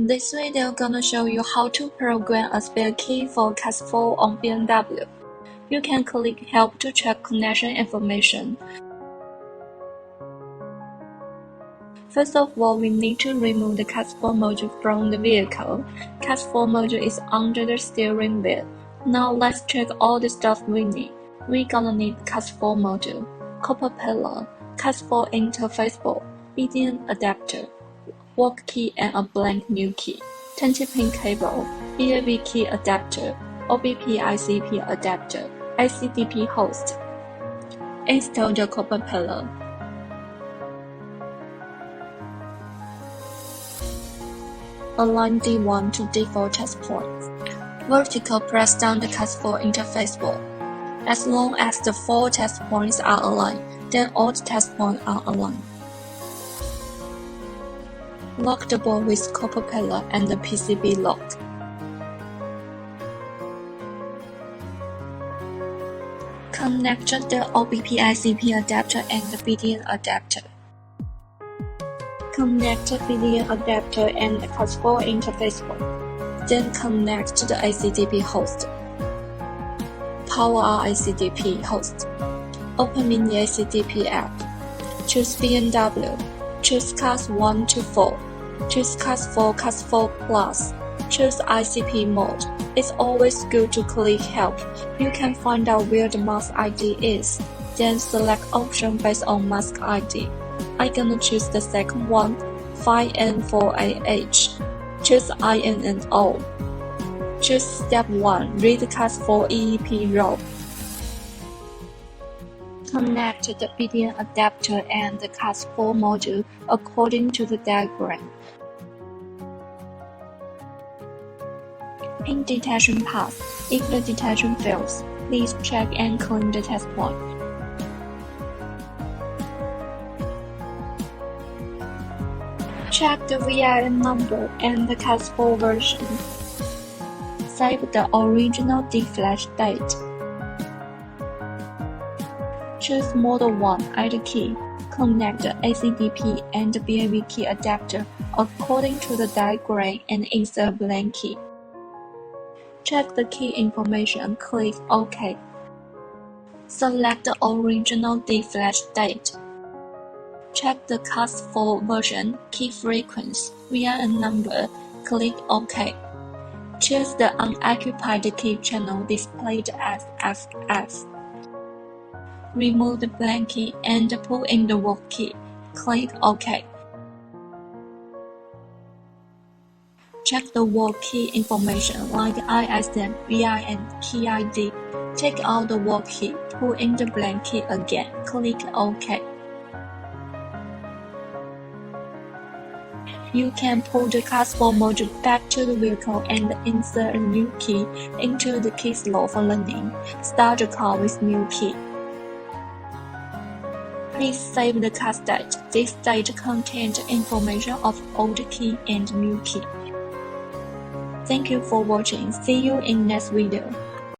This video gonna show you how to program a spare key for CAS4 on BMW. You can click Help to check connection information. First of all, we need to remove the CAS4 module from the vehicle. CAS4 module is under the steering wheel. Now let's check all the stuff we need. We gonna need CAS4 module, copper pillar, CAS4 interface board, BDN adapter, work key and a blank new key, 20-pin cable, BAV key adapter, OBP ICP adapter, ICDP host. Install the copper pillar. Align D1 to D4 test points. Vertical press down the CAS4 interface board. As long as the 4 test points are aligned, then all the test points are aligned. Lock the board with copper pillar and the PCB lock. Connect the OBP ICP adapter and the BDN adapter. Connect the BDN adapter and the CAS4 interface board. Then connect to the ICDP host. Power our ICDP host. Open in the ICDP app. Choose BMW. Choose CAS 1 to 4. Choose CAS4, CAS4 Plus. Choose ICP mode. It's always good to click Help. You can find out where the mask ID is. Then select option based on mask ID. I'm gonna choose the second one, 5N4AH. Choose INNO. Choose step 1, read CAS4 EEP row. Connect the BDN adapter and the CAS4 module according to the diagram. In detection path, if the detection fails, please check and clean the test point. Check the VIN number and the CAS4 version. Save the original D-flash date. Choose Model 1 ID key. Connect the ACDP and the BAV key adapter according to the diagram and insert a blank key. Check the key information and click OK. Select the original D-flash date. Check the CAS4 version, key frequency, VIN number, click OK. Choose the unoccupied key channel displayed as FF. Remove the blank key and pull in the work key. Click OK. Check the work key information like ISM, VIN, key ID. Take out the work key, pull in the blank key again. Click OK. You can pull the CAS4 module back to the vehicle and insert a new key into the key slot for learning. Start the car with new key. Please save the CAS date. This date contains information of old key and new key. Thank you for watching. See you in next video.